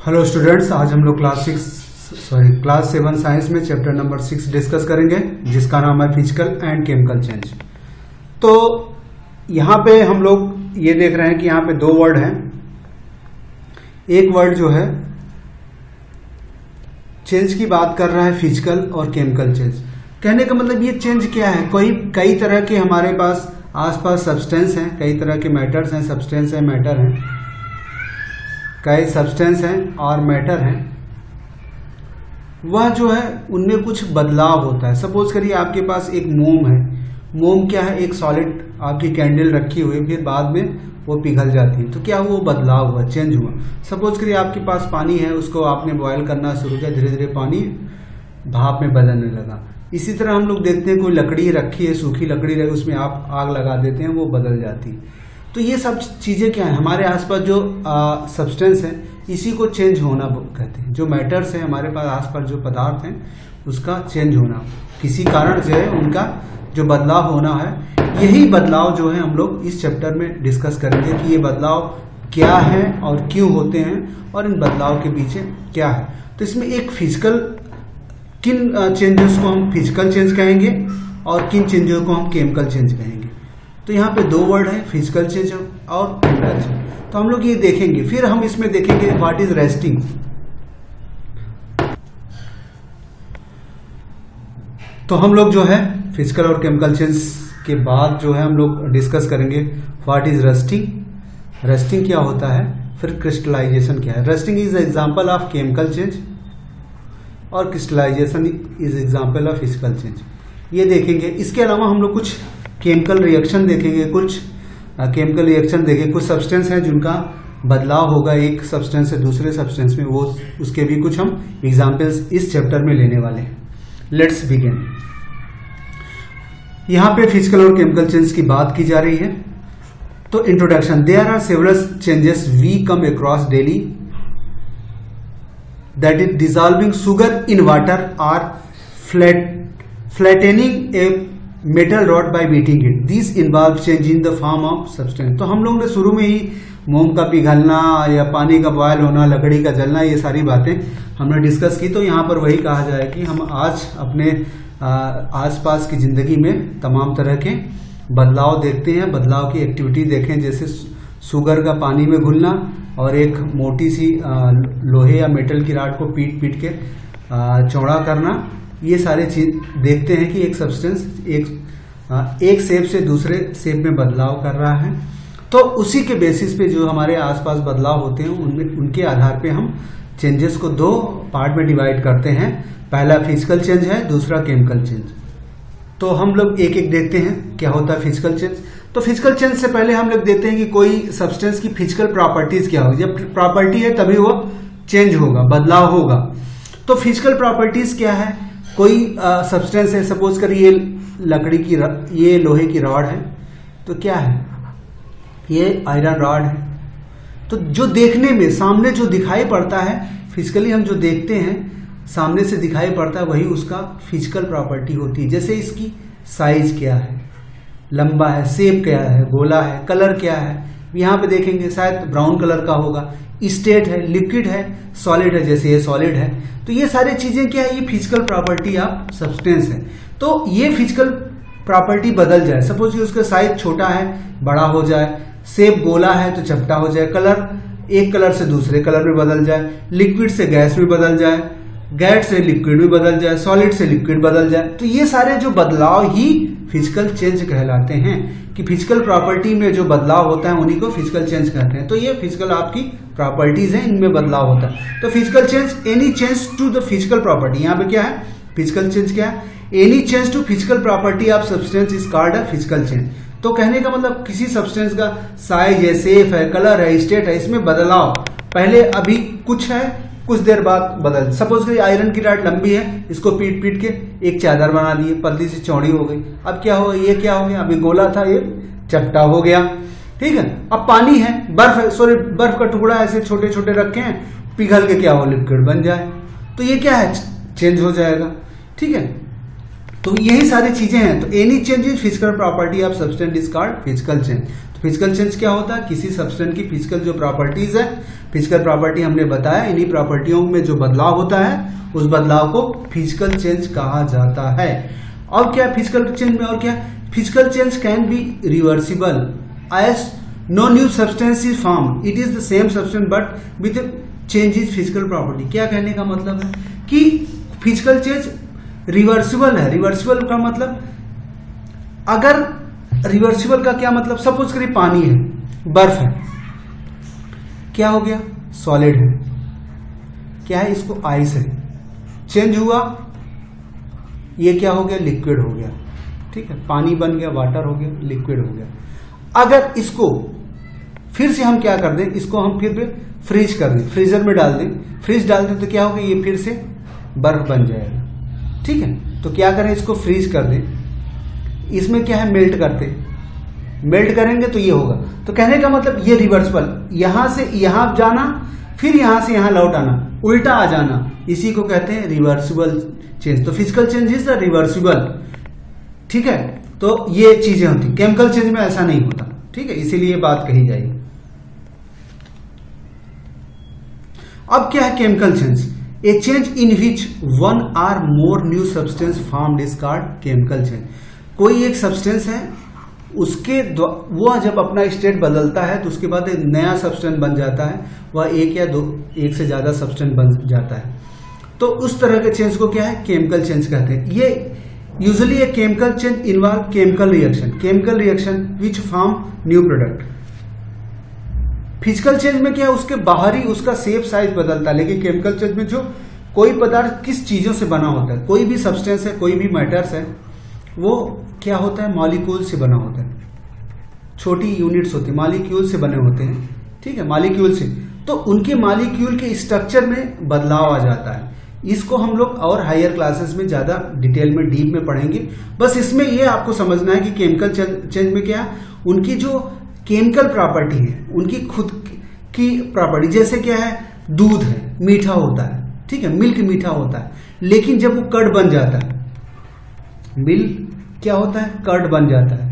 Hello students, आज हम लोग क्लास 7 साइंस में चैप्टर नंबर 6 डिस्कस करेंगे, जिसका नाम है फिजिकल एंड केमिकल चेंज। तो यहाँ पे हम लोग ये देख रहे हैं कि यहाँ पे दो वर्ड हैं। एक वर्ड जो है चेंज की बात कर रहा है, फिजिकल और केमिकल चेंज। कहने का मतलब ये चेंज क्या है, कई तरह के हमारे पास आसपास सब्सटेंस हैं, कई तरह के मैटर्स हैं, सब्सटेंस है, मैटर हैं, कई सब्सटेंस हैं और मैटर हैं। वह जो है उनमें कुछ बदलाव होता है। सपोज करिए आपके पास एक मोम है। मोम क्या है, एक सॉलिड आपकी कैंडल रखी हुई, फिर बाद में वो पिघल जाती है, तो क्या वो बदलाव हुआ, चेंज हुआ। सपोज करिए आपके पास पानी है, उसको आपने बॉयल करना शुरू किया, धीरे धीरे पानी भाप में बदलने लगा। इसी तरह हम लोग देखते हैं कोई लकड़ी रखी है, सूखी लकड़ी रखी, उसमें आप आग लगा देते हैं, वो बदल जाती है। तो ये सब चीजें क्या है, हमारे आसपास जो सब्सटेंस है, इसी को चेंज होना कहते हैं। जो मैटर्स है हमारे पास आसपास, जो पदार्थ हैं, उसका चेंज होना, किसी कारण से उनका जो बदलाव होना है, यही बदलाव जो है हम लोग इस चैप्टर में डिस्कस करेंगे कि ये बदलाव क्या है और क्यों होते हैं और इन बदलाव के पीछे क्या है। तो इसमें एक फिजिकल, किन चेंजेस को हम फिजिकल चेंज कहेंगे और किन चेंजेस को हम केमिकल चेंज कहेंगे। तो यहाँ पे दो वर्ड है, फिजिकल चेंज और केमिकल चेंज। तो हम लोग ये देखेंगे, फिर हम इसमें देखेंगे व्हाट इज रेस्टिंग। तो हम लोग जो है फिजिकल और केमिकल चेंज के बाद जो है हम लोग डिस्कस करेंगे व्हाट इज रस्टिंग। रस्टिंग क्या होता है, फिर क्रिस्टलाइजेशन क्या है। Rusting is example of chemical change और crystallisation is example of physical change. ये देखेंगे। इसके अलावा हम लोग कुछ केमिकल रिएक्शन देखेंगे, कुछ सब्सटेंस हैं जिनका बदलाव होगा एक सब्सटेंस से दूसरे सब्सटेंस में, वो उसके भी कुछ हम एग्जांपल्स इस चैप्टर में लेने वाले हैं। Let's begin. यहां पे फिजिकल और केमिकल चेंज की बात की जा रही है। तो introduction, there are several changes we come across daily, that is dissolving sugar in water और flattening a metal rod by beating it. This involve change in the form of substance. तो हम लोग ने शुरू में ही मोम का पिघलना या पानी का बॉयल होना, लकड़ी का जलना, ये सारी बातें हमने डिस्कस की। तो यहाँ पर वही कहा जाए कि हम आज अपने आसपास की जिंदगी में तमाम तरह के बदलाव देखते हैं, बदलाव की एक्टिविटी देखें, जैसे शुगर का पानी में घुलना और एक मोटी सी लोहे या मेटल की राड को पीट पीट के चौड़ा करना। ये सारे चीज देखते हैं कि एक सब्सटेंस एक शेप से दूसरे शेप में बदलाव कर रहा है। तो उसी के बेसिस पे जो हमारे आसपास बदलाव होते हैं, उनमें उनके आधार पे हम चेंजेस को दो पार्ट में डिवाइड करते हैं। पहला फिजिकल चेंज है, दूसरा केमिकल चेंज। तो हम लोग एक एक देखते हैं क्या होता है फिजिकल चेंज। तो फिजिकल चेंज से पहले हम लोग देखते हैं कि कोई सब्सटेंस की फिजिकल प्रॉपर्टीज क्या होगी। जब प्रॉपर्टी है तभी वो चेंज होगा, बदलाव होगा। तो फिजिकल प्रॉपर्टीज क्या है, कोई सब्सटेंस है, सपोज करिए लकड़ी की, ये लोहे की रॉड है, तो क्या है, ये आयरन रॉड है। तो जो देखने में सामने जो दिखाई पड़ता है, फिजिकली हम जो देखते हैं सामने से दिखाई पड़ता है, वही उसका फिजिकल प्रॉपर्टी होती है। जैसे इसकी साइज क्या है, लंबा है, शेप क्या है, गोला है, कलर क्या है। यहाँ पे देखेंगे शायद ब्राउन कलर का होगा। स्टेट है, लिक्विड है, सॉलिड है, जैसे ये सॉलिड है। तो ये सारी चीजें क्या है, ये फिजिकल प्रॉपर्टी ऑफ सब्सटेंस है। तो ये फिजिकल प्रॉपर्टी बदल जाए, सपोज कि उसका साइज छोटा है, बड़ा हो जाए, शेप गोला है तो चपटा हो जाए, कलर एक कलर से दूसरे कलर में बदल जाए, लिक्विड से गैस में बदल जाए, गैस से लिक्विड में बदल जाए, सॉलिड से लिक्विड बदल जाए। तो ये सारे जो बदलाव ही फिजिकल चेंज कहलाते हैं, कि फिजिकल प्रॉपर्टी में जो बदलाव होता है उन्हीं को फिजिकल चेंज कहते हैं। तो ये फिजिकल आपकी प्रॉपर्टीज हैं, इनमें बदलाव होता है। तो physical change, any change to the physical property. यहाँ पे क्या है, फिजिकल चेंज क्या है, any change to physical property of substance is called a physical change. तो कहने का मतलब किसी सब्सटेंस का साइज है, शेप है, कलर है, स्टेट है, इसमें बदलाव, पहले अभी कुछ है, कुछ देर बाद बदल। सपोज कि आयरन की रॉड लंबी है, इसको पीट पीट के एक चादर बना ली, पतली सी चौड़ी हो गई। अब क्या हो, ये क्या हो गया, अभी गोला था ये चपटा हो गया। ठीक है। अब पानी है, बर्फ है, सॉरी बर्फ का टुकड़ा ऐसे छोटे छोटे रखे हैं, पिघल के क्या हो, लिक्विड बन जाए। तो ये क्या है, चेंज हो जाएगा। ठीक है। तो यही सारी चीजें हैं। तो any change in physical property of substance is called physical change. Physical change क्या होता है? किसी सब्सटेंस की फिजिकल जो प्रॉपर्टीज है, फिजिकल प्रॉपर्टी हमने बताया, इन्हीं प्रॉपर्टियों में जो बदलाव होता है उस बदलाव को फिजिकल चेंज कहा जाता है। और क्या फिजिकल चेंज में और क्या? Physical change can be reversible as no new substance is form, it is the same substance but with change is physical property. क्या कहने का मतलब है कि फिजिकल चेंज रिवर्सिबल है। रिवर्सिबल का मतलब, अगर रिवर्सिबल का क्या मतलब, सपोज करिए पानी है, बर्फ है, क्या हो गया? सॉलिड है। क्या है? इसको आइस है, चेंज हुआ, ये क्या हो गया? लिक्विड हो गया। ठीक है, पानी बन गया, वाटर हो गया, लिक्विड हो गया। अगर इसको फिर से हम क्या कर दें, इसको हम फिर फ्रीज कर दें, फ्रीजर में डाल दें, फ्रीज डाल दें तो क्या होगा? ये फिर से बर्फ बन जाएगा। ठीक है, तो क्या करें? इसको फ्रीज कर दें, इसमें क्या है? मेल्ट करते, मेल्ट करेंगे तो ये होगा। तो कहने का मतलब ये रिवर्सिबल, यहां से यहां जाना, फिर यहां से यहां लौट आना, उल्टा आ जाना, इसी को कहते हैं रिवर्सिबल चेंज। तो फिजिकल चेंज इज रिवर्सिबल। ठीक है, तो ये चीजें होती, केमिकल चेंज में ऐसा नहीं होता। ठीक है, इसीलिए बात कही जाएगी। अब क्या है chemical change? A change in which one or more new substance formed is called chemical change. कोई एक सब्सटेंस है, उसके वो जब अपना स्टेट बदलता है तो उसके बाद एक नया सब्सटेंस बन जाता है, वह एक या दो, एक से ज्यादा सब्सटेंस बन जाता है। तो उस तरह के चेंज को क्या है? केमिकल चेंज कहते हैं। ये usually a chemical change involve chemical reaction which form new product. Physical change में क्या है? उसके बाहरी उसका शेप साइज बदलता है, लेकिन केमिकल चेंज में जो कोई पदार्थ किस चीजों से बना होता है, कोई भी सब्सटेंस है, कोई भी मैटर्स है, वो क्या होता है? मॉलिक्यूल से बना होता है, छोटी यूनिट्स होती है, मॉलिक्यूल से बने होते हैं। ठीक है, मॉलिक्यूल से, तो उनके मॉलिक्यूल के स्ट्रक्चर में बदलाव आ जाता है। इसको हम लोग और हायर क्लासेस में ज्यादा डिटेल में डीप में पढ़ेंगे। बस इसमें ये आपको समझना है कि केमिकल चेंज में क्या, उनकी जो केमिकल प्रॉपर्टी है, उनकी खुद की प्रॉपर्टी, जैसे क्या है? दूध है, मीठा होता है। ठीक है, मिल्क मीठा होता है, लेकिन जब वो कर्ड बन जाता है, मिल्क क्या होता है? कर्ड बन जाता है।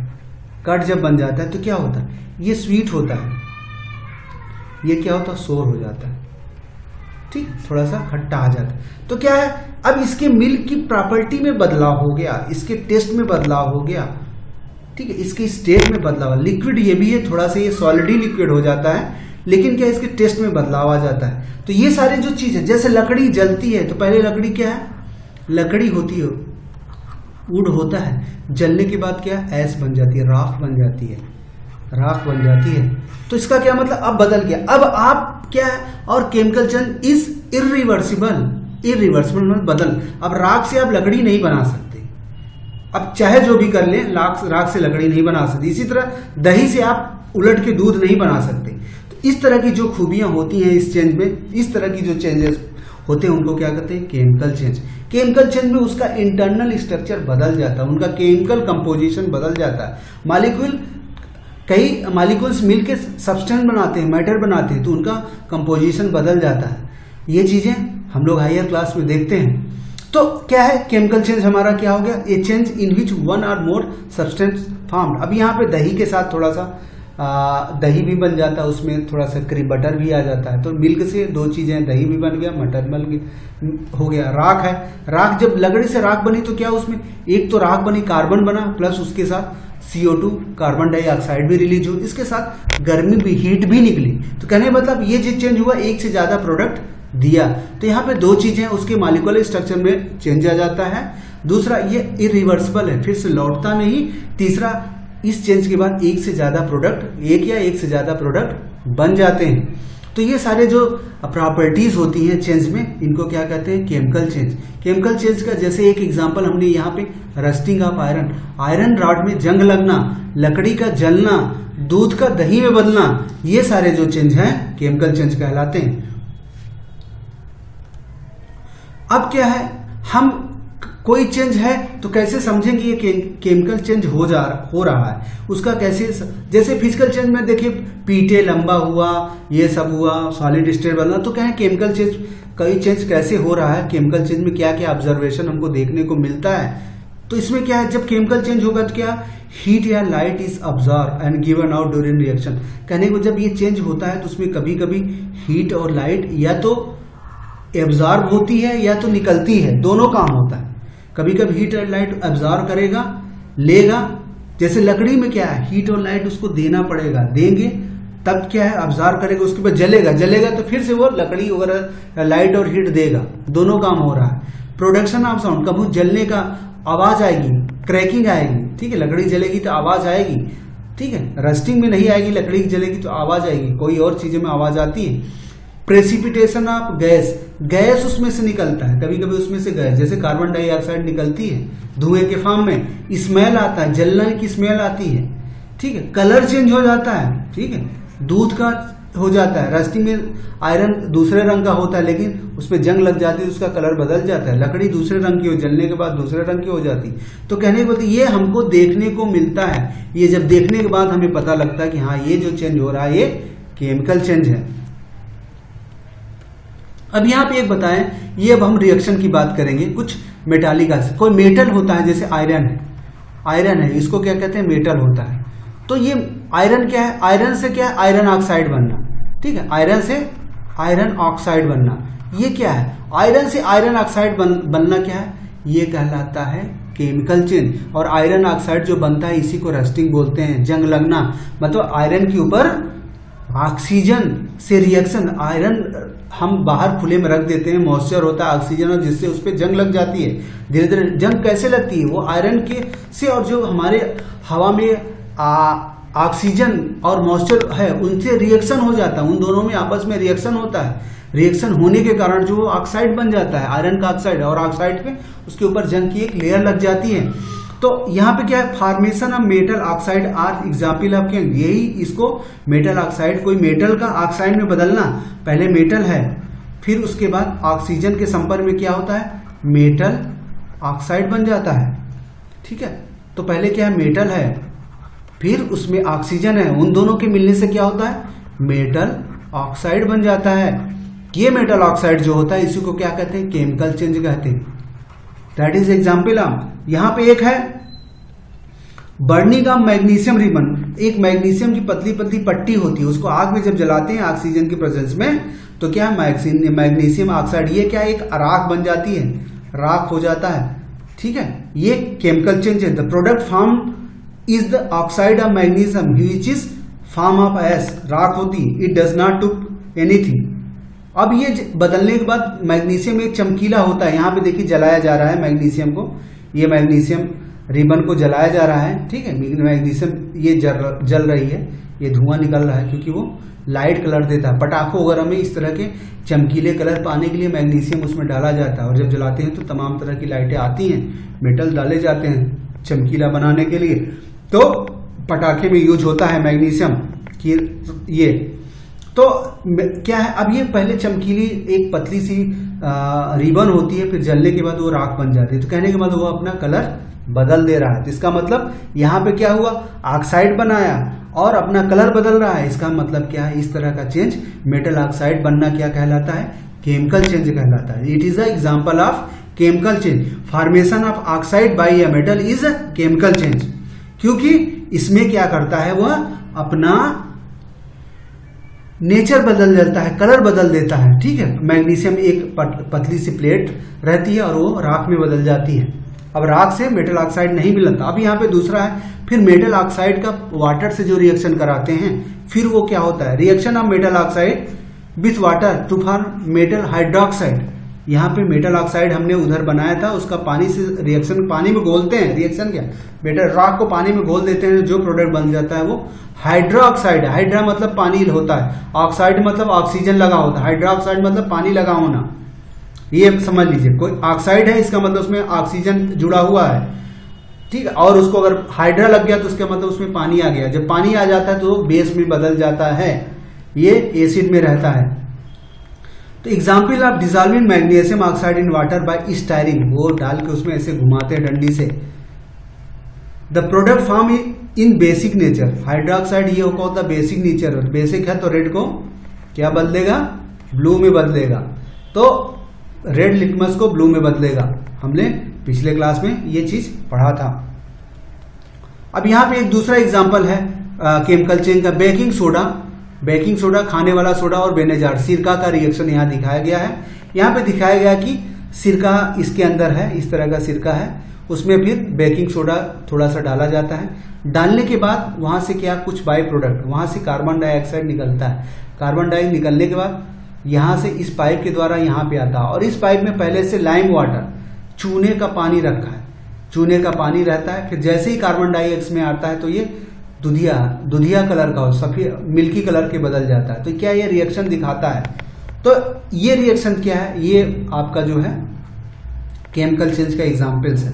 कर्ड जब बन जाता है तो क्या होता है? ये स्वीट होता है, ये क्या होता है? सोर हो जाता है। ठीक, थोड़ा सा खट्टा आ जाता है। तो क्या है? अब इसके मिल्क की प्रॉपर्टी में बदलाव हो गया, इसके टेस्ट में बदलाव हो गया। ठीक है, इसके स्टेट में बदलाव। लिक्विड ये भी है, थोड़ा सा ये सॉलिड ही लिक्विड हो जाता है, लेकिन क्या इसके टेस्ट में बदलाव आ जाता है। तो ये सारे जो चीज है, जैसे लकड़ी जलती है तो पहले लकड़ी क्या है? लकड़ी होती है, वुड होता है, जलने के बाद क्या? ऐश बन जाती है, राख बन जाती है, राख बन जाती है। तो इसका क्या मतलब? अब बदल गया। अब आप क्या है? और chemical change is irreversible. Irreversible मतलब बदल। अब राख से आप लकड़ी नहीं बना सकते, अब चाहे जो भी कर ले, राख से लकड़ी नहीं बना सकते। इसी तरह दही से आप उलट के दूध नहीं बना सकते। तो इस तरह की जो खूबियां होती हैं इस चेंज में, इस तरह की जो चेंजेस होते हैं उनको क्या कहते हैं? Chemical change. केमिकल चेंज में उसका इंटरनल स्ट्रक्चर बदल जाता है, उनका केमिकल कंपोजिशन बदल जाता है। मॉलिक्यूल, कई मॉलिक्यूल्स मिलकर सब्सटेंस बनाते हैं, मैटर बनाते हैं, तो उनका कंपोजिशन बदल जाता है। ये चीजें हम लोग हायर क्लास में देखते हैं। तो क्या है केमिकल चेंज? हमारा क्या हो गया? A change in which one or more substance formed. अब यहाँ पे दही के साथ थोड़ा सा दही भी बन जाता है, उसमें थोड़ा सा बटर भी आ जाता है। तो मिल्क से दो चीजें, दही भी बन गया, मटर बन गया, हो गया। राख है, राख जब लकड़ी से राख बनी तो क्या उसमें एक तो राख बनी, कार्बन बना, प्लस उसके साथ CO2 कार्बन डाइऑक्साइड भी रिलीज हुई, इसके साथ गर्मी भी, हीट भी निकली। तो कहने मतलब ये जो चेंज हुआ, एक से ज्यादा प्रोडक्ट दिया। तो यहाँ पे दो चीजें, उसके मॉलिक्यूलर स्ट्रक्चर में चेंज आ जाता है। दूसरा, ये इरिवर्सिबल है, फिर से लौटता नहीं। तीसरा, इस चेंज के बाद एक से ज्यादा प्रोडक्ट, एक या एक से ज्यादा प्रोडक्ट बन जाते हैं। तो ये सारे जो प्रॉपर्टीज होती हैं चेंज में, इनको क्या कहते हैं? Chemical change. केमिकल चेंज का जैसे एक एग्जांपल हमने यहाँ पे rusting of iron, iron rod में जंग लगना, लकड़ी का जलना, दूध का दही में बदलना, ये सारे जो चेंज हैं केमिकल चेंज कहलाते हैं। अब क्या है, हम कोई चेंज है तो कैसे समझेंगे ये केमिकल चेंज हो रहा है, उसका कैसे? जैसे फिजिकल चेंज में देखिए, पीटे लंबा हुआ, ये सब हुआ, सॉलिड स्टेट बनना। तो क्या है केमिकल चेंज, कई चेंज कैसे हो रहा है, केमिकल चेंज में क्या क्या ऑब्जर्वेशन हमको देखने को मिलता है, तो इसमें क्या है, जब केमिकल चेंज होगा तो क्या हीट या light is absorb and given out during reaction. कहने को जब ये चेंज होता है तो उसमें कभी कभी हीट और लाइट या तो एब्जॉर्ब होती है या तो निकलती है, दोनों काम होता है। कभी कभी हीट और लाइट एब्जॉर्ब करेगा, लेगा, जैसे लकड़ी में क्या है हीट और लाइट उसको देना पड़ेगा, देंगे तब क्या है एब्जॉर्ब करेगा, उसके बाद जलेगा तो फिर से वो लकड़ी वगैरह लाइट और हीट देगा, दोनों काम हो रहा है। प्रोडक्शन ऑफ साउंड, कभी जलने का आवाज आएगी, क्रैकिंग आएगी, ठीक है, लकड़ी जलेगी तो आवाज आएगी, ठीक है, रस्टिंग में नहीं आएगी, लकड़ी जलेगी तो आवाज आएगी, कोई और चीजों में आवाज आती है। प्रेसिपिटेशन ऑफ गैस उसमें से निकलता है, कभी कभी उसमें से गैस जैसे कार्बन डाइऑक्साइड निकलती है धुएं के फॉर्म में, स्मेल आता है, जलने की स्मेल आती है, ठीक है। कलर चेंज हो जाता है, ठीक है, दूध का हो जाता है, रस्टिंग में आयरन दूसरे रंग का होता है लेकिन उसमें जंग लग जाती है, उसका कलर बदल जाता है, लकड़ी दूसरे रंग की हो, जलने के बाद दूसरे रंग की हो जाती। तो कहने को ये हमको देखने को मिलता है, ये जब देखने के बाद हमें पता लगता है कि हाँ ये जो चेंज हो रहा है ये केमिकल चेंज है। अब यहाँ पे एक बताएं, ये अब हम रिएक्शन की बात करेंगे। कुछ मेटालिक एसिड, कोई मेटल होता है जैसे आयरन है, इसको क्या कहते हैं, मेटल होता है। तो ये आयरन क्या है, आयरन से क्या है, आयरन ऑक्साइड बनना, ठीक है, आयरन से आयरन ऑक्साइड बनना, ये क्या है, आयरन से आयरन ऑक्साइड बनना क्या है, ये कहलाता है केमिकल चेंज। और आयरन ऑक्साइड जो बनता है इसी को रस्टिंग बोलते हैं, जंग लगना, मतलब आयरन के ऊपर ऑक्सीजन से रिएक्शन, आयरन हम बाहर खुले में रख देते हैं, मॉइस्चर होता है ऑक्सीजन और जिससे उस पर जंग लग जाती है। धीरे धीरे जंग कैसे लगती है, वो आयरन के से और जो हमारे हवा में ऑक्सीजन और मॉइस्चर है उनसे रिएक्शन हो जाता है, उन दोनों में आपस में रिएक्शन होता है, रिएक्शन होने के कारण जो ऑक्साइड बन जाता है, आयरन का ऑक्साइड, और ऑक्साइड पे उसके ऊपर जंग की एक लेयर लग जाती है। तो यहाँ पे क्या है, formation of metal oxide are example of क्या, यही इसको मेटल ऑक्साइड, कोई मेटल का ऑक्साइड में बदलना, पहले मेटल है फिर उसके बाद ऑक्सीजन के संपर्क में क्या होता है, मेटल ऑक्साइड बन जाता है, ठीक है। तो पहले क्या है, मेटल है फिर उसमें ऑक्सीजन है, उन दोनों के मिलने से क्या होता है, मेटल ऑक्साइड बन जाता है। ये मेटल ऑक्साइड जो होता है इसी को क्या कहते हैं, केमिकल चेंज कहते हैं। दैट इज एग्जाम्पल ऑफ, यहां पे एक है बर्निंग ऑफ मैग्नीशियम रिबन, एक मैग्नीशियम की पतली पतली पट्टी होती है, उसको आग में जब जलाते हैं ऑक्सीजन की प्रेजेंस में तो क्या है, मैग्नीशियम ऑक्साइड, ये क्या एक राख बन जाती है, राख हो जाता है, ठीक है, ये केमिकल चेंज है। The product form is the oxide of magnesium which is form of ash, राख होती है, it does not to anything. अब ये बदलने के बाद मैग्नीशियम एक चमकीला होता है, यहाँ पे देखिए जलाया जा रहा है मैग्नीशियम को, ये मैग्नीशियम रिबन को जलाया जा रहा है, ठीक है, मैग्नीशियम ये जल रही है, ये धुआं निकल रहा है क्योंकि वो लाइट कलर देता है। पटाखों वगैरह में इस तरह के चमकीले कलर पाने के लिए मैग्नीशियम उसमें डाला जाता है, और जब जलाते हैं तो तमाम तरह की लाइटें आती हैं, मेटल डाले जाते हैं चमकीला बनाने के लिए, तो पटाखे में यूज होता है मैग्नीशियम की ये। तो क्या है, अब ये पहले चमकीली एक पतली सी रिबन होती है, फिर जलने के बाद वो राख बन जाती है, तो कहने के बाद वो अपना कलर बदल दे रहा है। तो इसका मतलब यहाँ पे क्या हुआ, ऑक्साइड बनाया और अपना कलर बदल रहा है, इसका मतलब क्या है, इस तरह का चेंज मेटल ऑक्साइड बनना क्या कहलाता है, केमिकल चेंज कहलाता है। It is a example of chemical change. Formation of oxide by a metal is a chemical change, क्योंकि इसमें क्या करता है, वह अपना नेचर बदल जाता है, कलर बदल देता है, ठीक है। मैग्नीशियम एक पतली सी प्लेट रहती है और वो राख में बदल जाती है, अब राख से मेटल ऑक्साइड नहीं मिलता। अब यहाँ पे दूसरा है, फिर मेटल ऑक्साइड का वाटर से जो रिएक्शन कराते हैं, फिर वो क्या होता है, reaction of metal oxide with water to form metal hydroxide. यहाँ पे मेटल ऑक्साइड हमने उधर बनाया था, उसका पानी से रिएक्शन, पानी में घोलते हैं, रिएक्शन क्या, मेटल राख को पानी में घोल देते हैं, जो प्रोडक्ट बन जाता है वो हाइड्रोक्साइड। हाइड्रा मतलब पानी होता है, ऑक्साइड मतलब ऑक्सीजन लगा होता है, हाइड्रोक्साइड मतलब पानी लगा होना, ये समझ लीजिए। कोई ऑक्साइड है इसका मतलब उसमें ऑक्सीजन जुड़ा हुआ है, ठीक है, और उसको अगर हाइड्रा लग गया तो उसका मतलब उसमें पानी आ गया, जब पानी आ जाता है तो बेस में बदल जाता है, ये एसिड में रहता है। तो example of dissolving magnesium oxide in water bye steering, वो डाल के उसमें ऐसे घुमाते हैं डंडी से। The product form in basic nature, hydroxide ये होता है बेसिक नेचर, बेसिक है तो रेड को क्या बदलेगा, ब्लू में बदलेगा, तो रेड लिटमस को ब्लू में बदलेगा, हमने पिछले क्लास में ये चीज पढ़ा था। अब यहाँ पे एक दूसरा एग्जाम्पल है केमिकल चेंज का, बेकिंग सोडा। बेकिंग सोडा, खाने वाला सोडा और बेनेजार, सिरका का रिएक्शन यहाँ दिखाया गया है। यहाँ पे दिखाया गया कि सिरका इसके अंदर है, इस तरह का सिरका है, उसमें फिर बेकिंग सोडा थोड़ा सा डाला जाता है। डालने के बाद वहां से क्या, कुछ बाई प्रोडक्ट, वहां से कार्बन डाइऑक्साइड निकलता है। कार्बन डाइऑक्साइड निकलने के बाद यहां से इस पाइप के द्वारा यहाँ पे आता है, और इस पाइप में पहले से लाइम वाटर, चूने का पानी रखा है, चूने का पानी रहता है। फिर जैसे ही कार्बन डाइऑक्साइड में आता है तो ये दुधिया कलर का, सफेद मिल्की कलर के बदल जाता है। तो क्या ये रिएक्शन दिखाता है? तो ये रिएक्शन क्या है, ये आपका जो है केमिकल चेंज का एग्जाम्पल्स है।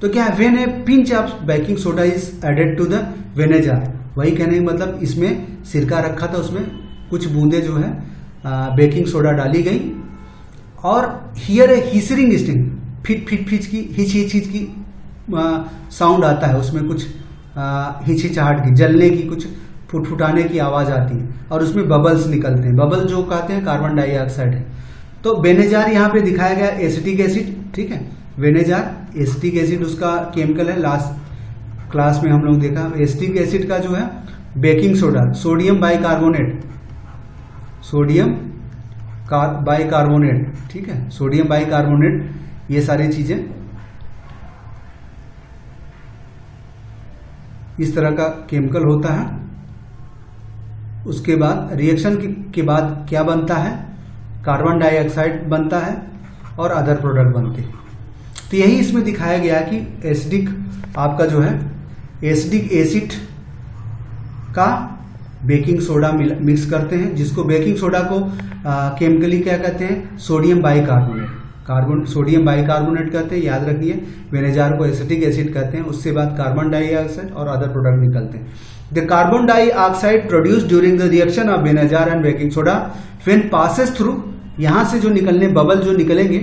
तो क्या है, when a pinch of baking soda is added to the vinegar, वही कहने का मतलब इसमें सिरका रखा था, उसमें कुछ बूंदे जो है बेकिंग सोडा डाली गई, और हियर ए हिसरिंग स्टिंग, फिच की हिच की साउंड आता है, उसमें कुछ हिचहिचाहट की, जलने की, कुछ फुटफुटाने की आवाज आती है, और उसमें बबल्स निकलते हैं। बबल जो कहते हैं कार्बन डाइऑक्साइड है। तो बेनेजार यहाँ पे दिखाया गया एसिटिक एसिड, ठीक है, बेनेजार एसिटिक एसिड उसका केमिकल है। लास्ट क्लास में हम लोग देखा एसिटिक एसिड का जो है baking soda, sodium bicarbonate, sodium bicarbonate, ठीक है, सोडियम बाइकार्बोनेट, ये सारी चीजें इस तरह का केमिकल होता है। उसके बाद रिएक्शन के बाद क्या बनता है, कार्बन डाइऑक्साइड बनता है और अदर प्रोडक्ट बनते हैं। तो यही इसमें दिखाया गया कि एसिडिक आपका जो है एसिडिक एसिड का बेकिंग सोडा मिक्स करते हैं, जिसको बेकिंग सोडा को केमिकली क्या कहते हैं, सोडियम बाइकार्बोनेट, सोडियम बाइकार्बोनेट कहते हैं, याद रखिए। विनेगर को एसिटिक एसिड कहते हैं। उसके बाद कार्बन डाइऑक्साइड और अदर प्रोडक्ट निकलते हैं। The carbon dioxide produce during the reaction of vinegar and baking soda when passes through, यहां से जो निकलने बबल जो निकलेंगे,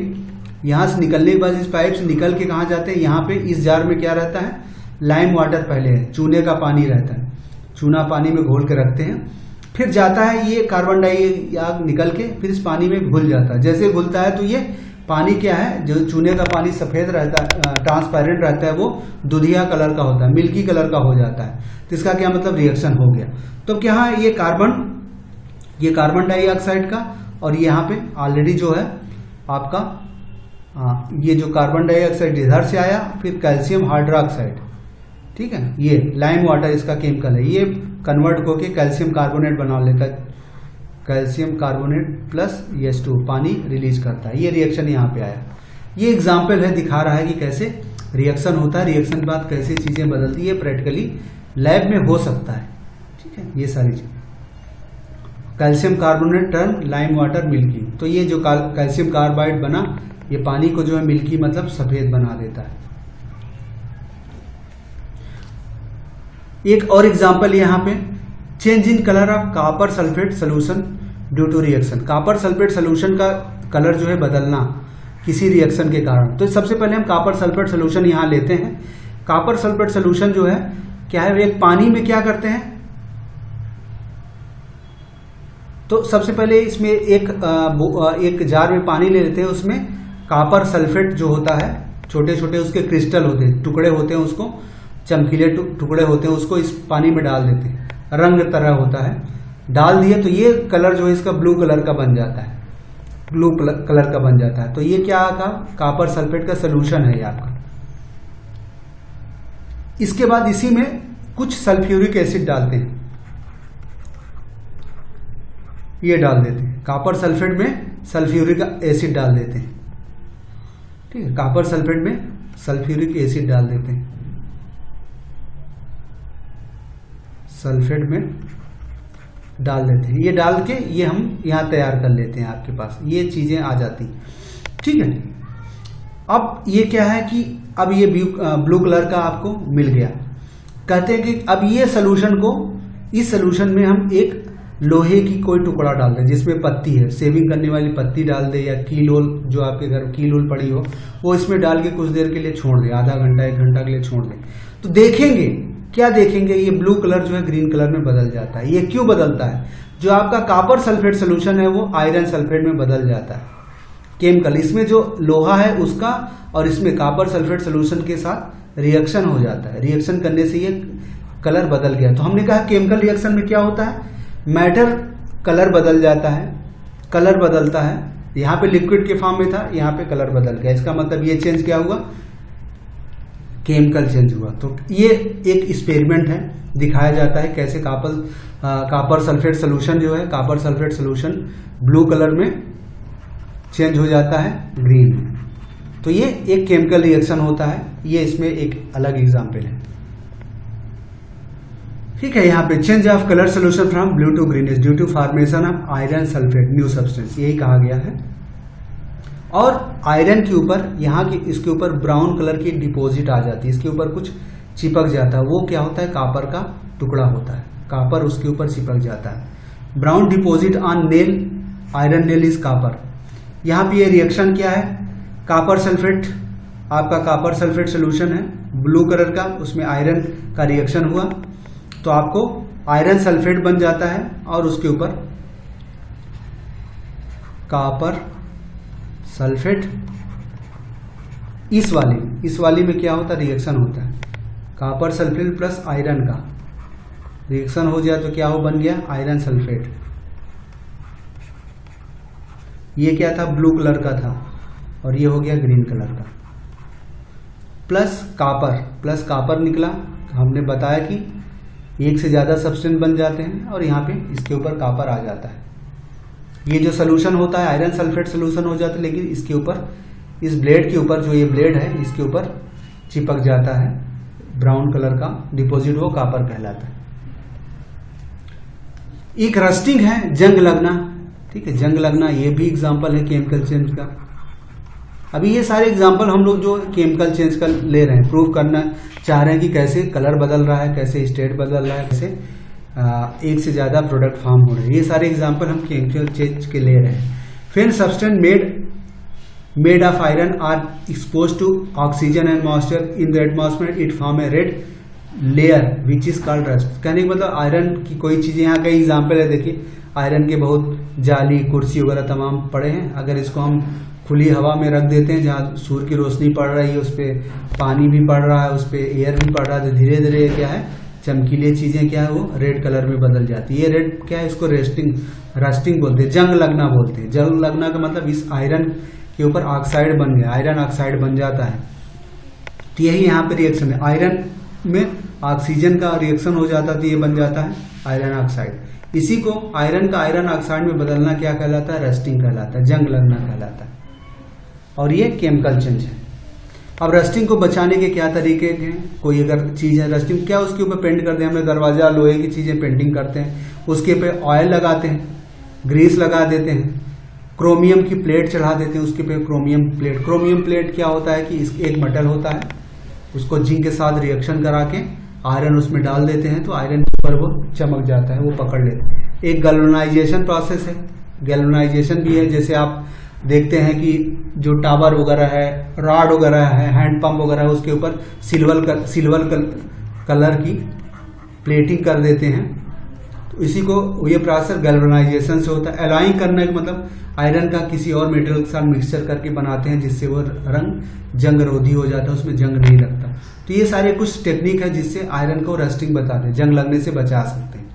यहां से निकलने के बाद इस पाइप से निकल के कहां जाते हैं, यहाँ पे इस जार में क्या रहता है, लाइम वाटर पहले है, चूने का पानी रहता है, चूना पानी में घोल के रखते हैं। फिर जाता है ये कार्बन डाइऑक्साइड निकल के फिर इस पानी में घुल जाता है। जैसे घुलता है तो ये पानी क्या है, जो चूने का पानी सफेद रहता है, ट्रांसपेरेंट रहता है, वो दुधिया कलर का होता है, मिल्की कलर का हो जाता है। तो इसका क्या मतलब, रिएक्शन हो गया। तो क्या है, ये कार्बन डाइऑक्साइड का, और यहाँ पे ऑलरेडी जो है आपका ये जो कार्बन डाइऑक्साइड इधर से आया, फिर कैल्शियम हाइड्रोक्साइड, ठीक है, ये लाइम वाटर इसका केमिकल है, ये कन्वर्ट होके कैल्शियम कार्बोनेट बना लेता है, कैल्शियम कार्बोनेट प्लस H2 पानी रिलीज करता है। ये रिएक्शन यहाँ पे आया। ये एग्जाम्पल है, दिखा रहा है कि कैसे रिएक्शन होता है, रिएक्शन के बाद कैसे चीजें बदलती है, प्रैक्टिकली लैब में हो सकता है, ठीक है। ये सारी चीज, calcium carbonate turn lime water milky, तो ये जो कैल्शियम कार्बाइड बना, ये पानी को जो है मिल्की मतलब सफेद बना देता है। एक और एग्जाम्पल यहाँ पे, change in colour of copper sulphate solution due to reaction. Copper sulphate solution का कलर जो है बदलना किसी रिएक्शन के कारण। तो सबसे पहले हम कॉपर सल्फेट सोल्यूशन यहाँ लेते हैं। कॉपर सल्फेट सोल्यूशन जो है क्या है, एक पानी में क्या करते हैं, तो सबसे पहले इसमें एक जार में पानी ले लेते हैं, उसमें कॉपर सल्फेट जो होता है, छोटे छोटे उसके क्रिस्टल होते हैं, टुकड़े होते हैं, उसको चमकीले टुकड़े होते हैं, उसको इस पानी में डाल देते हैं, रंग तरह होता है, डाल दिए तो ये कलर जो है इसका ब्लू कलर का बन जाता है, ब्लू कलर का बन जाता है। तो ये क्या का कॉपर सल्फेट का सोल्यूशन है ये आपका। इसके बाद इसी में कुछ सल्फ्यूरिक एसिड डालते हैं, ये डाल देते हैं, कॉपर सल्फेट में सल्फ्यूरिक एसिड डाल देते हैं, ठीक है, कॉपर सल्फेट में सल्फ्यूरिक एसिड डाल देते हैं, सल्फेट में डाल देते हैं, ये डाल के ये हम यहां तैयार कर लेते हैं, आपके पास ये चीजें आ जाती, ठीक है। अब ये क्या है कि अब ये ब्लू कलर का आपको मिल गया। कहते हैं कि अब ये सोल्यूशन को, इस सोल्यूशन में हम एक लोहे की कोई टुकड़ा डाल दें जिसमें पत्ती है, सेविंग करने वाली पत्ती डाल दे, या कीलोल जो आपके घर कीलोल पड़ी हो वो इसमें डाल के कुछ देर के लिए छोड़ दे, आधा घंटा 1 घंटा के लिए छोड़ दे। तो देखेंगे, क्या देखेंगे, ये ब्लू कलर जो है ग्रीन कलर में बदल जाता है। ये क्यों बदलता है, जो आपका कॉपर सल्फेट सोल्यूशन है वो आयरन सल्फेट में बदल जाता है। केमिकल, इसमें जो लोहा है उसका और इसमें कॉपर सल्फेट सोल्यूशन के साथ रिएक्शन हो जाता है, रिएक्शन करने से ये कलर बदल गया। तो हमने कहा केमिकल रिएक्शन में क्या होता है, मैटर कलर बदल जाता है, कलर बदलता है। यहाँ पे लिक्विड के फॉर्म में था, यहाँ पे कलर बदल गया, इसका मतलब ये चेंज क्या हुआ, केमिकल चेंज हुआ। तो ये एक एक्सपेरिमेंट है, दिखाया जाता है कैसे कॉपर सल्फेट सोल्यूशन जो है, copper sulphate solution blue colour में चेंज हो जाता है ग्रीन में। तो ये एक केमिकल रिएक्शन होता है, ये इसमें एक अलग एग्जाम्पल है। ठीक है, यहाँ पे change of colour solution from blue to green is due to formation of iron sulphate new substance, यही कहा गया है। और आयरन के ऊपर यहाँ की इसके ऊपर ब्राउन कलर की डिपॉजिट आ जाती है, इसके ऊपर कुछ चिपक जाता है, वो क्या होता है, कॉपर का टुकड़ा होता है, कॉपर उसके ऊपर चिपक जाता है। Brown deposit on nail, iron nail is copper. यहाँ पे ये रिएक्शन क्या है, कॉपर सल्फेट, आपका कॉपर सल्फेट सोल्यूशन है ब्लू कलर का, उसमें आयरन का रिएक्शन हुआ तो आपको आयरन सल्फेट बन जाता है और उसके ऊपर कॉपर सल्फेट। इस वाली में क्या होता है, रिएक्शन होता है, कॉपर सल्फेट प्लस आयरन का रिएक्शन हो जाए तो क्या हो, बन गया आयरन सल्फेट। ये क्या था, ब्लू कलर का था और ये हो गया ग्रीन कलर का। प्लस कॉपर निकला, हमने बताया कि एक से ज्यादा सब्सटेंस बन जाते हैं और यहाँ पे इसके ऊपर कॉपर आ जाता है। ये जो सोल्यूशन होता है आयरन सल्फेट सोल्यूशन हो जाता है, लेकिन इसके ऊपर, इस ब्लेड के ऊपर, जो ये ब्लेड है इसके ऊपर चिपक जाता है ब्राउन कलर का डिपॉजिट, वो कॉपर कहलाता है। एक रस्टिंग है, जंग लगना। ठीक है, जंग लगना ये भी एग्जांपल है केमिकल चेंज का। अभी ये सारे एग्जांपल हम लोग जो केमिकल चेंज का ले रहे हैं, प्रूव करना चाह रहे हैं कि कैसे कलर बदल रहा है, कैसे स्टेट बदल रहा है, कैसे एक से ज्यादा प्रोडक्ट फॉर्म हो रहे हैं। ये सारे एग्जांपल हम केमिकल चेंज के ले रहे हैं। फिर substance made of iron are expose to oxygen and moisture in the atmosphere, it form a red layer which is called rust. कहने का मतलब आयरन की कोई चीजें, यहाँ कई एग्जाम्पल है, देखिए आयरन के बहुत जाली, कुर्सी वगैरह तमाम पड़े हैं। अगर इसको हम खुली हवा में रख देते हैं जहाँ सूर्य की रोशनी पड़ रही है, उस पर पानी भी पड़ रहा है, उस पर एयर भी पड़ रहा है, तो धीरे धीरे क्या है, चमकीली चीजें क्या है वो रेड कलर में बदल जाती है। ये रेड क्या है, इसको रस्टिंग बोलते हैं, जंग लगना बोलते हैं। जंग लगना का मतलब इस आयरन के ऊपर ऑक्साइड बन गया, आयरन ऑक्साइड बन जाता है। तो यही यहाँ पे रिएक्शन है, आयरन में ऑक्सीजन का रिएक्शन हो जाता है तो ये बन जाता है आयरन ऑक्साइड। इसी को आयरन का आयरन ऑक्साइड में बदलना क्या कहलाता है, रस्टिंग कहलाता है, जंग लगना कहलाता है। और ये केमिकल चेंज है। अब रस्टिंग को बचाने के क्या तरीके हैं, कोई अगर चीज है रस्टिंग, क्या उसके ऊपर पेंट करते हैं, हमने दरवाजा लोहे की चीजें पेंटिंग करते हैं, उसके पे ऑयल लगाते हैं, ग्रीस लगा देते हैं, क्रोमियम की प्लेट चढ़ा देते हैं, उसके पे क्रोमियम प्लेट क्या होता है कि एक मेटल होता है, उसको जिंक के साथ रिएक्शन करा के आयरन उसमें डाल देते हैं, तो आयरन के ऊपर वो चमक जाता है, वो पकड़ लेते हैं। एक गैल्वेनाइजेशन प्रोसेस है, गैल्वेनाइजेशन भी है, जैसे आप देखते हैं कि जो टावर वगैरह है, रॉड वगैरह है, हैंड पंप वगैरह है, उसके ऊपर सिल्वर कलर की प्लेटिंग कर देते हैं। तो इसी को ये प्रोसेस गैल्वेनाइजेशन से होता है। एलॉइंग करने का मतलब आयरन का किसी और मेटल के साथ मिक्सचर करके बनाते हैं, जिससे वो रंग जंग रोधी हो जाता है, उसमें जंग नहीं लगता। तो ये सारे कुछ टेक्निक है जिससे आयरन को रस्टिंग बताते हैं, जंग लगने से बचा सकते हैं।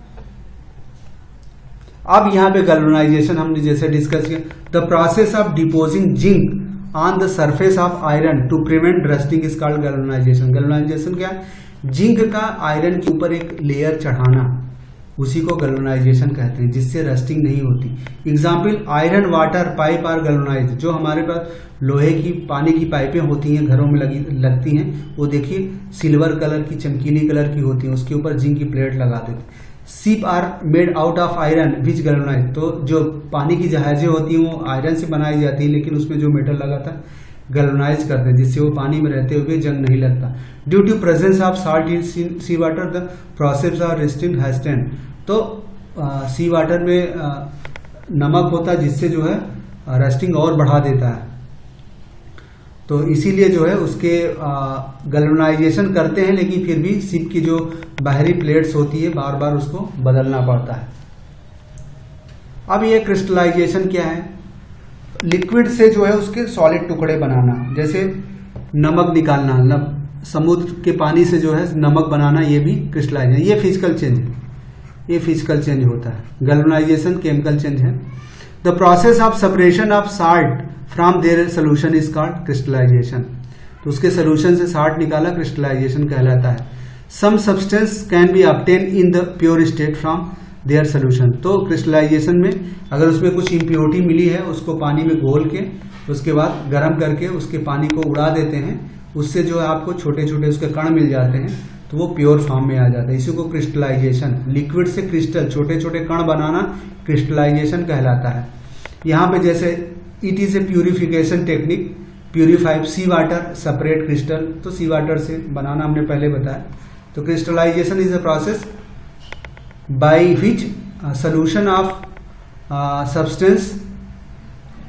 अब यहाँ पे गैल्वेनाइजेशन हमने जैसे डिस्कस किया, the process of depositing zinc on the surface of iron to prevent rusting is called galvanisation. Galvanisation क्या है, जिंक का आयरन के ऊपर एक लेयर चढ़ाना, उसी को गैल्वेनाइजेशन कहते हैं, जिससे रस्टिंग नहीं होती। Example, iron water pipe are galvanised. जो हमारे पास लोहे की पानी की पाइपें होती हैं, घरों में लगती हैं, वो देखिए सिल्वर कलर की, चमकीली कलर की होती हैं, उसके ऊपर जिंक की प्लेट लगा देते हैं। Ship are made out of iron which galvanise. तो जो पानी की जहाजें होती हैं वो आयरन से बनाई जाती है, लेकिन उसमें जो मेटल लगाता है गैल्वेनाइज करते हैं, जिससे वो पानी में रहते हुए जंग नहीं लगता। Due to presence of salt in sea water the process of rusting hastened. तो सी वाटर में नमक होता है, जिससे जो है रस्टिंग और बढ़ा देता है, तो इसीलिए जो है उसके गैल्वेनाइजेशन करते हैं, लेकिन फिर भी शिप की जो बाहरी प्लेट्स होती है बार बार उसको बदलना पड़ता है। अब ये क्रिस्टलाइजेशन क्या है, लिक्विड से जो है उसके सॉलिड टुकड़े बनाना, जैसे नमक निकालना, समुद्र के पानी से जो है नमक बनाना, ये भी क्रिस्टलाइजेशन, ये फिजिकल चेंज है, ये फिजिकल चेंज होता है। गैल्वेनाइजेशन केमिकल चेंज है। The process of separation of salt from their solution is called crystallisation. तो उसके सोल्यूशन से साल्ट निकाला, क्रिस्टलाइजेशन कहलाता है। Some substance can be obtain in the pure state from their solution. तो क्रिस्टलाइजेशन में अगर उसमें कुछ इम्प्योरिटी मिली है, उसको पानी में घोल के उसके बाद गर्म करके उसके पानी को उड़ा देते हैं, उससे जो है आपको छोटे छोटे उसके कण मिल जाते हैं, तो वो प्योर फॉर्म में आ जाता है। इसी को क्रिस्टलाइजेशन, लिक्विड से क्रिस्टल छोटे छोटे कण बनाना क्रिस्टलाइजेशन कहलाता है। यहाँ पे जैसे it is a purification technique, purified sea water separate crystal, तो सी वाटर से बनाना हमने पहले बताया। तो crystallisation is a process by which solution of substance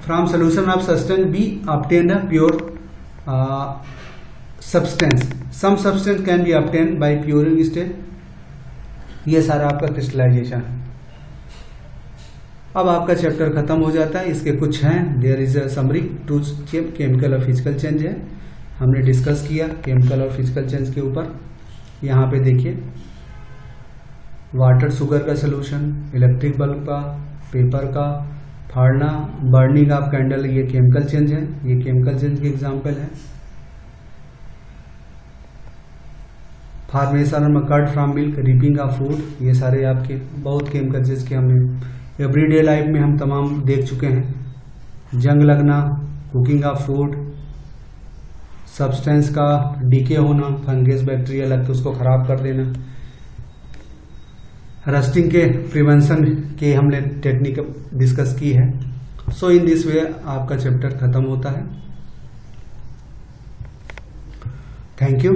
from solution of substance be obtained a pure substance. Some substance can be obtained by puring state. ये सारा आपका क्रिस्टलाइजेशन है। अब आपका चैप्टर खत्म हो जाता है। इसके कुछ हैं, there is a summary to chemical और फिजिकल चेंज है, हमने डिस्कस किया केमिकल और फिजिकल चेंज के ऊपर। यहाँ पे देखिए, वाटर शुगर का सोल्यूशन, इलेक्ट्रिक बल्ब का, पेपर का फाड़ना, बर्निंग ऑफ कैंडल, ये केमिकल चेंज है, ये केमिकल चेंज के एग्जाम्पल है। Formation of curd from milk, ripening of food, ये सारे आपके बहुत केमिकल चेंज के हमने एवरीडे लाइफ में हम तमाम देख चुके हैं। जंग लगना, कुकिंग ऑफ फूड, सब्सटेंस का डीके होना, फंगस बैक्टीरिया लग के उसको खराब कर देना, रस्टिंग के प्रिवेंशन के हमने टेक्निक डिस्कस की है। सो इन दिस वे आपका चैप्टर खत्म होता है। Thank you.